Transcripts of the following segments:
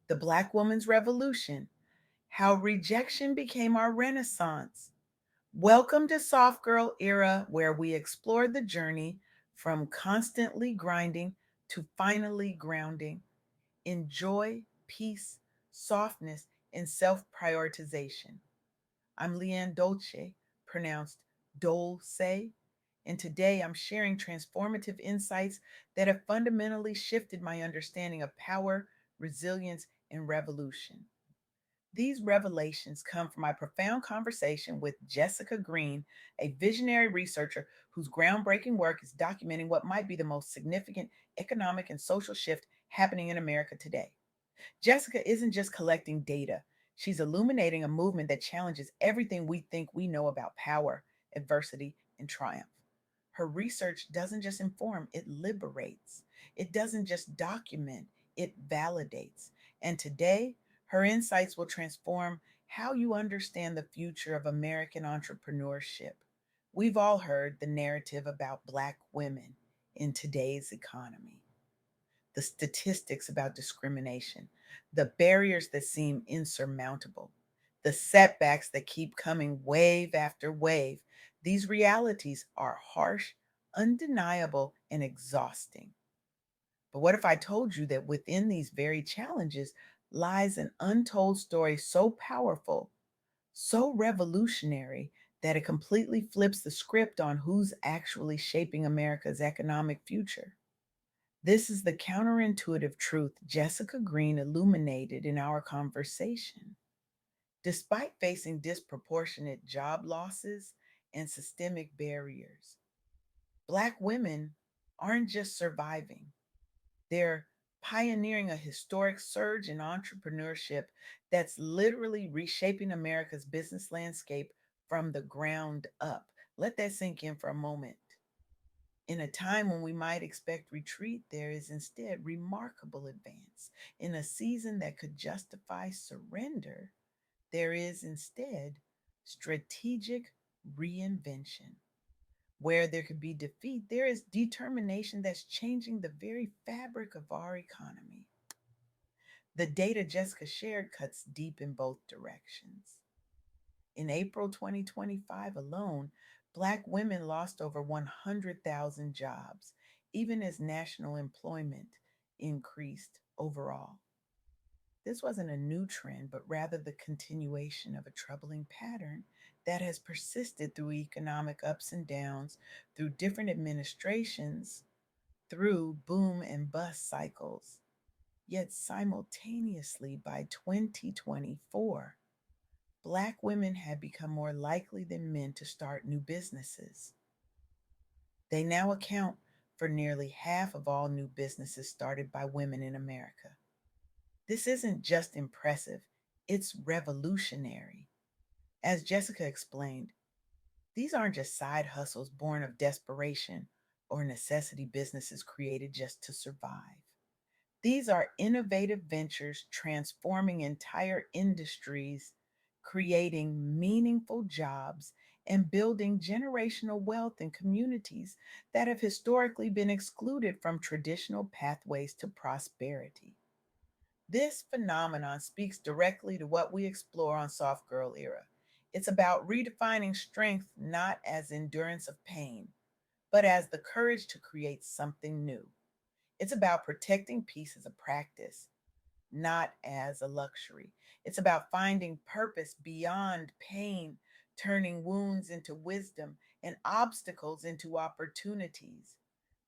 The Black Woman's Revolution, How Rejection Became Our Renaissance. Welcome to Soft Girl Era, where we explore the journey from constantly grinding to finally grounding in joy, peace, softness, and self prioritization. I'm LeAnne Dolce, pronounced Dolce, and today I'm sharing transformative insights that have fundamentally shifted my understanding of power, resilience, and revolution. These revelations come from my profound conversation with Jessica Green, a visionary researcher whose groundbreaking work is documenting what might be the most significant economic and social shift happening in America today. Jessica isn't just collecting data, she's illuminating a movement that challenges everything we think we know about power, adversity, and triumph. Her research doesn't just inform, it liberates. It doesn't just document, it validates. And today, her insights will transform how you understand the future of American entrepreneurship. We've all heard the narrative about Black women in today's economy, the statistics about discrimination, the barriers that seem insurmountable, the setbacks that keep coming wave after wave. These realities are harsh, undeniable, and exhausting. But what if I told you that within these very challenges lies an untold story so powerful, so revolutionary, that it completely flips the script on who's actually shaping America's economic future? This is the counterintuitive truth Jessica Green illuminated in our conversation. Despite facing disproportionate job losses and systemic barriers, Black women aren't just surviving, they're pioneering a historic surge in entrepreneurship that's literally reshaping America's business landscape from the ground up. Let that sink in for a moment. In a time when we might expect retreat, there is instead remarkable advance. In a season that could justify surrender, there is instead strategic reinvention. Where there could be defeat, there is determination that's changing the very fabric of our economy. The data Jessica shared cuts deep in both directions. In April 2025 alone, Black women lost over 100,000 jobs, even as national employment increased overall. This wasn't a new trend, but rather the continuation of a troubling pattern that has persisted through economic ups and downs, through different administrations, through boom and bust cycles. Yet simultaneously, by 2024, Black women had become more likely than men to start new businesses. They now account for nearly half of all new businesses started by women in America. This isn't just impressive, it's revolutionary. As Jessica explained, these aren't just side hustles born of desperation or necessity businesses created just to survive. These are innovative ventures transforming entire industries, creating meaningful jobs, and building generational wealth in communities that have historically been excluded from traditional pathways to prosperity. This phenomenon speaks directly to what we explore on Soft Girl Era. It's about redefining strength not as endurance of pain, but as the courage to create something new. It's about protecting peace as a practice, not as a luxury. It's about finding purpose beyond pain, turning wounds into wisdom and obstacles into opportunities.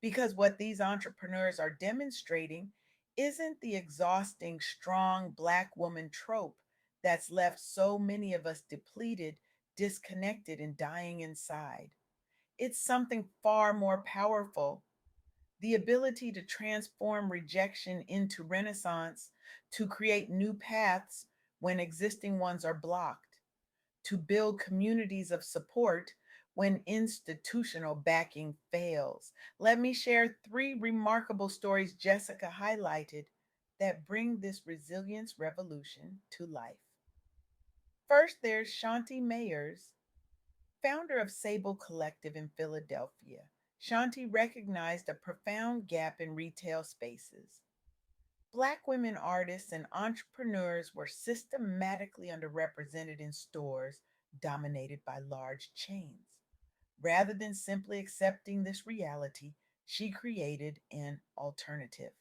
Because what these entrepreneurs are demonstrating isn't the exhausting, strong Black woman trope that's left so many of us depleted, disconnected, and dying inside. It's something far more powerful, the ability to transform rejection into renaissance, to create new paths when existing ones are blocked, to build communities of support when institutional backing fails. Let me share three remarkable stories Jessica highlighted that bring this resilience revolution to life. First, there's Shanti Mayers, founder of Sable Collective in Philadelphia. Shanti recognized a profound gap in retail spaces. Black women artists and entrepreneurs were systematically underrepresented in stores dominated by large chains. Rather than simply accepting this reality, she created an alternative.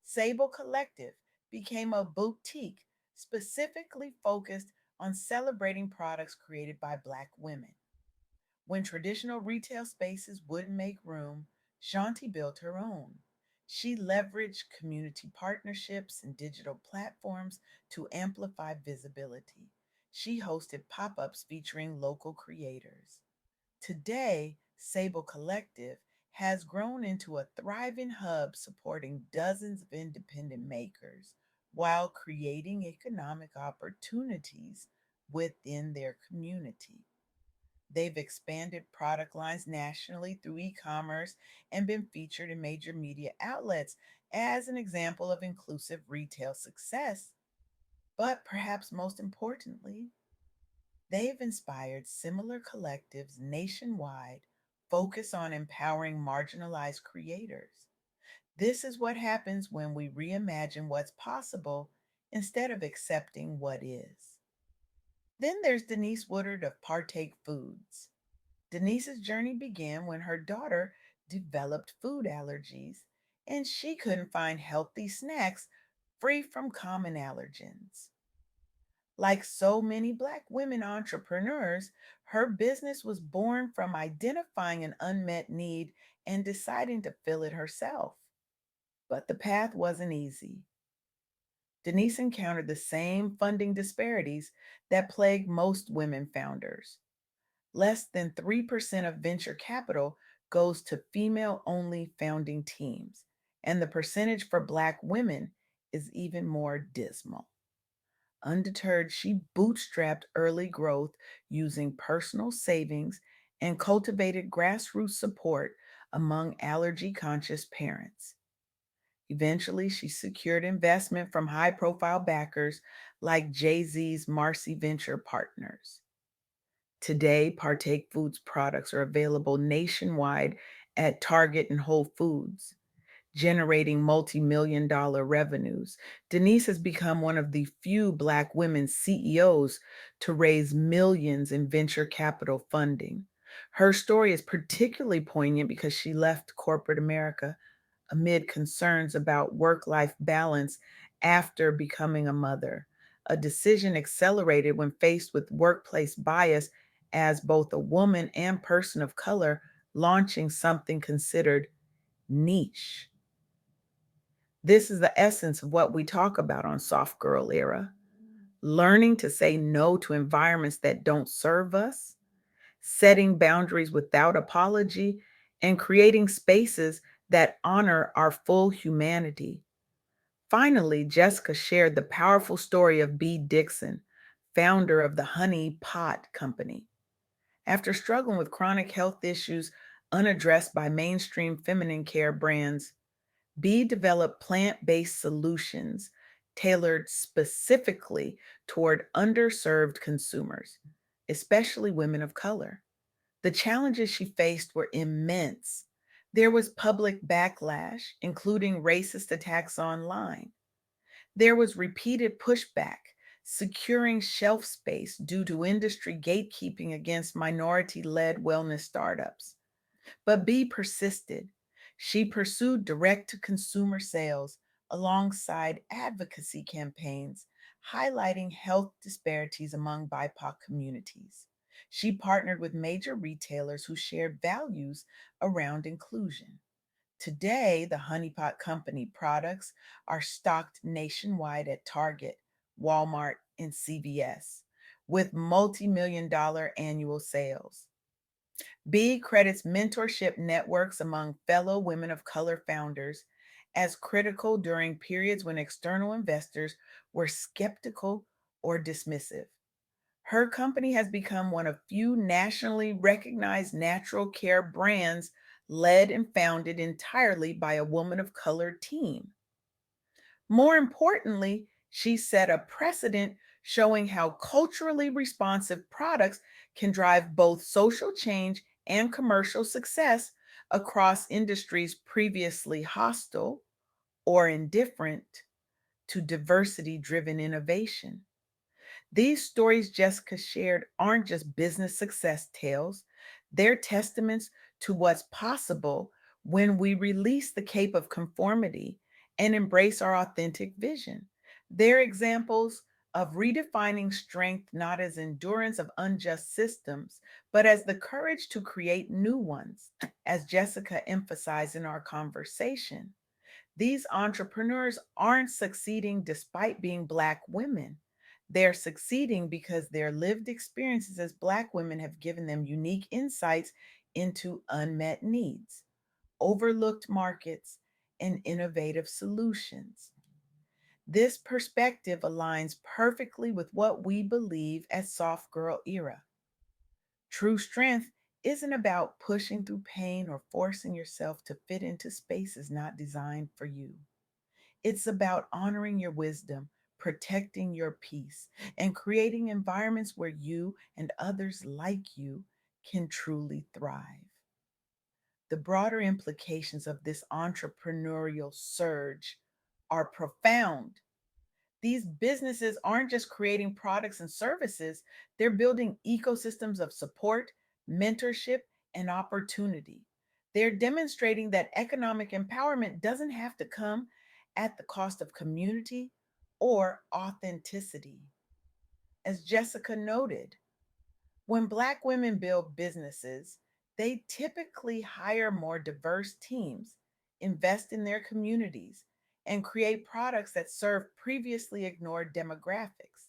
Sable Collective became a boutique specifically focused on celebrating products created by Black women. When traditional retail spaces wouldn't make room, Shanti built her own. She leveraged community partnerships and digital platforms to amplify visibility. She hosted pop ups featuring local creators. Today, Sable Collective has grown into a thriving hub supporting dozens of independent makers while creating economic opportunities within their community. They've expanded product lines nationally through e commerce and been featured in major media outlets as an example of inclusive retail success. But perhaps most importantly, they've inspired similar collectives nationwide focus on empowering marginalized creators. This is what happens when we reimagine what's possible instead of accepting what is. Then there's Denise Woodard of Partake Foods. Denise's journey began when her daughter developed food allergies and she couldn't find healthy snacks free from common allergens. Like so many Black women entrepreneurs, her business was born from identifying an unmet need and deciding to fill it herself. But the path wasn't easy. Denise encountered the same funding disparities that plague most women founders. Less than 3% of venture capital goes to female only founding teams, and the percentage for Black women is even more dismal. Undeterred, she bootstrapped early growth using personal savings and cultivated grassroots support among allergy conscious parents. Eventually, she secured investment from high profile backers like Jay Z's Marcy Venture Partners. Today, Partake Foods products are available nationwide at Target and Whole Foods, generating multi-million dollar revenues. Denise has become one of the few Black women CEOs to raise millions in venture capital funding. Her story is particularly poignant because she left corporate America amid concerns about work life balance after becoming a mother. A decision accelerated when faced with workplace bias as both a woman and person of color launching something considered niche. This is the essence of what we talk about on Soft Girl Era. Learning to say no to environments that don't serve us, setting boundaries without apology, and creating spaces that honor our full humanity. Finally, Jessica shared the powerful story of Bea Dixon, founder of the Honey Pot Company. After struggling with chronic health issues unaddressed by mainstream feminine care brands, Bee developed plant based solutions tailored specifically toward underserved consumers, especially women of color. The challenges she faced were immense. There was public backlash, including racist attacks online. There was repeated pushback, securing shelf space due to industry gatekeeping against minority led wellness startups. But B persisted. She pursued direct to consumer sales alongside advocacy campaigns, highlighting health disparities among BIPOC communities. She partnered with major retailers who shared values around inclusion. Today, the Honeypot Company products are stocked nationwide at Target, Walmart, and CVS with multi-million dollar annual sales. B credits mentorship networks among fellow women of color founders as critical during periods when external investors were skeptical or dismissive. Her company has become one of few nationally recognized natural care brands led and founded entirely by a woman of color team. More importantly, she set a precedent showing how culturally responsive products can drive both social change and commercial success across industries previously hostile or indifferent to diversity driven innovation. These stories Jessica shared aren't just business success tales, they're testaments to what's possible when we release the cape of conformity and embrace our authentic vision. They're examples of redefining strength not as endurance of unjust systems, but as the courage to create new ones, as Jessica emphasized in our conversation. These entrepreneurs aren't succeeding despite being Black women. They're succeeding because their lived experiences as Black women have given them unique insights into unmet needs, overlooked markets, and innovative solutions. This perspective aligns perfectly with what we believe as Soft Girl Era. True strength isn't about pushing through pain or forcing yourself to fit into spaces not designed for you. It's about honoring your wisdom, protecting your peace, and creating environments where you and others like you can truly thrive. The broader implications of this entrepreneurial surge are profound. These businesses aren't just creating products and services, they're building ecosystems of support, mentorship, and opportunity. They're demonstrating that economic empowerment doesn't have to come at the cost of community or authenticity. As Jessica noted, when Black women build businesses, they typically hire more diverse teams, invest in their communities, and create products that serve previously ignored demographics.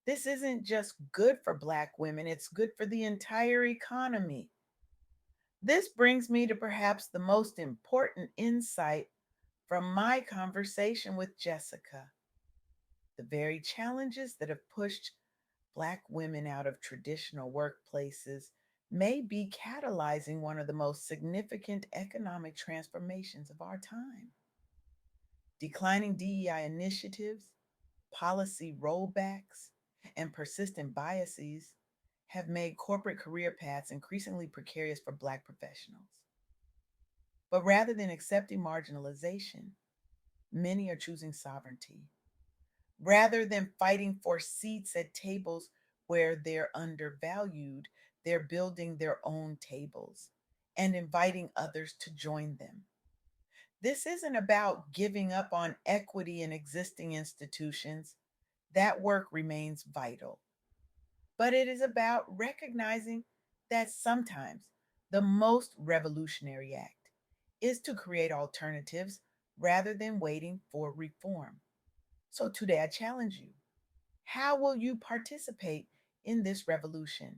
This isn't just good for Black women, it's good for the entire economy. This brings me to perhaps the most important insight from my conversation with Jessica. The very challenges that have pushed Black women out of traditional workplaces may be catalyzing one of the most significant economic transformations of our time. Declining DEI initiatives, policy rollbacks, and persistent biases have made corporate career paths increasingly precarious for Black professionals. But rather than accepting marginalization, many are choosing sovereignty. Rather than fighting for seats at tables where they're undervalued, they're building their own tables and inviting others to join them. This isn't about giving up on equity in existing institutions. That work remains vital. But it is about recognizing that sometimes the most revolutionary act is to create alternatives rather than waiting for reform. So today I challenge you. How will you participate in this revolution?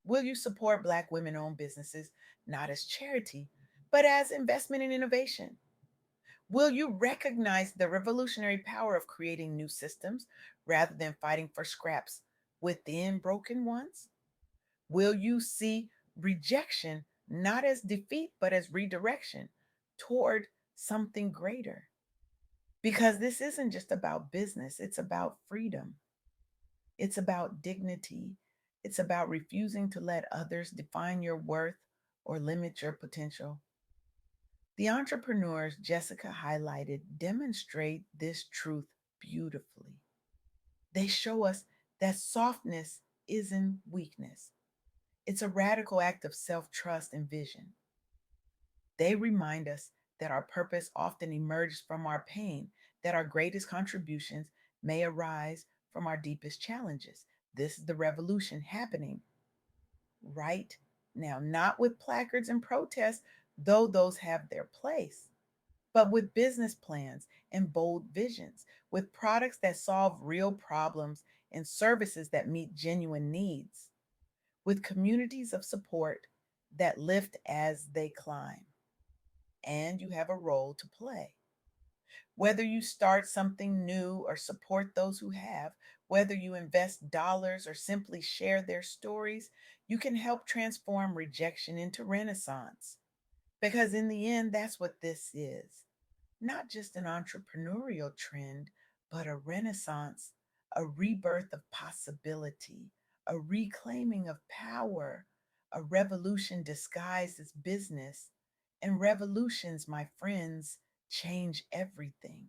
Will you support Black women owned businesses not as charity, but as investment in innovation? Will you recognize the revolutionary power of creating new systems rather than fighting for scraps within broken ones? Will you see rejection not as defeat, but as redirection toward something greater? Because this isn't just about business, it's about freedom. It's about dignity. It's about refusing to let others define your worth or limit your potential. The entrepreneurs Jessica highlighted demonstrate this truth beautifully. They show us that softness isn't weakness, it's a radical act of self trust and vision. They remind us that our purpose often emerges from our pain, that our greatest contributions may arise from our deepest challenges. This is the revolution happening right now, not with placards and protests, though those have their place, but with business plans and bold visions, with products that solve real problems and services that meet genuine needs, with communities of support that lift as they climb. And you have a role to play. Whether you start something new or support those who have, whether you invest dollars or simply share their stories, you can help transform rejection into renaissance. Because in the end, that's what this is, not just an entrepreneurial trend, but a renaissance, a rebirth of possibility, a reclaiming of power, a revolution disguised as business. And revolutions, my friends, change everything.